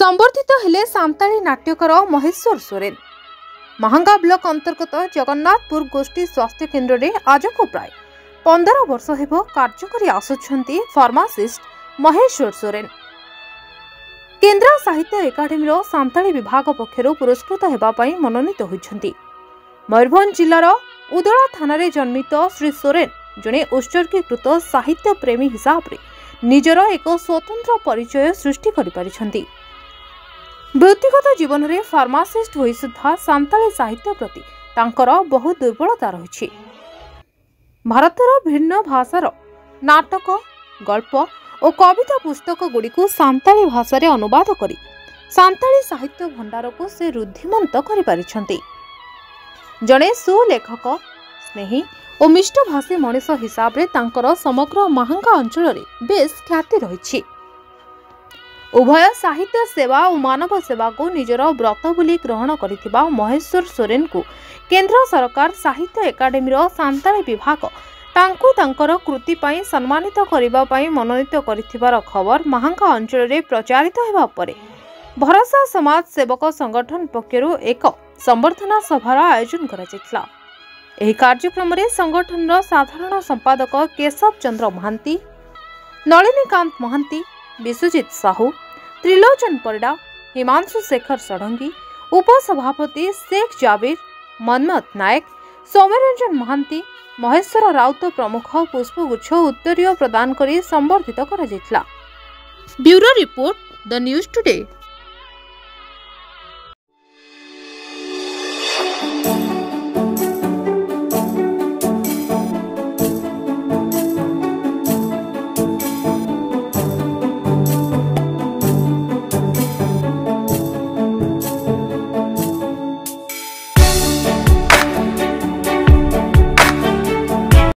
संबर्धित हेले सांताली नाट्यकार महेश्वर सोरेन। महांगा ब्लॉक अंतर्गत जगन्नाथपुर गोष्ठी स्वास्थ्य केन्द्र में आज को प्राय 15 वर्ष हेब कार्य करि आसुछंती फार्मासिस्ट महेश्वर सोरेन। केन्द्र साहित्य एकाडेमी सांताली विभाग पक्षर पुरस्कृत हेबा पई मनोनीत होइछंती। मयूरभंज जिलार उदला थाना जन्मित श्री सोरेन जड़े उत्सर्गीकृत साहित्य प्रेमी हिसाब रे निजर एक स्वतंत्र परिचय सृष्टि करि पारिछंती। व्यक्तिगत जीवन में फार्मासिस्ट होई सुद्धा सांताली साहित्य प्रति तांकर बहुत दुर्बलता रही। भारतर भिन्न भाषार नाटक गल्प और कविता पुस्तक गुड़ी सांताली भाषा रे अनुवाद करी सांताली साहित्य भंडार को से रुद्धिमंत करि पारिछंती। जड़े सुलेखक स्नेही और मिष्टभाषी मनीष हिसाब रे तांकर समग्र महांगा अंचल रे बेस ख्याति रही। उभय साहित्य सेवा और मानव सेवा को निजर व्रत बोली ग्रहण करिथिबा महेश्वर सोरेन को केंद्र सरकार साहित्य एकाडेमी सांताली विभाग तांको तांकर कृति पई सम्मानित करिबा पई मनोनीत करिथिबार खबर महांगा अंचल रे प्रचारित हेबा परे भरोसा समाज सेवक संगठन पक्षरु एक संबर्धना सभार आयोजन करा जायतिला। एही कार्यक्रम रे संगठनर साधारण संपादक केशव चंद्र महांती, नलिनीकांत महांती, विश्वजित साहू, त्रिलोचन परिडा, हिमांशु शेखर षडंगी, उपसभापति शेख जाबिर, मनमत नायक, सौम्यरंजन महांती, महेश्वर राउत प्रमुख पुष्पगुच्छ उत्तरीय प्रदान करी संबर्धित करा जायतिला। Bureau report the news today.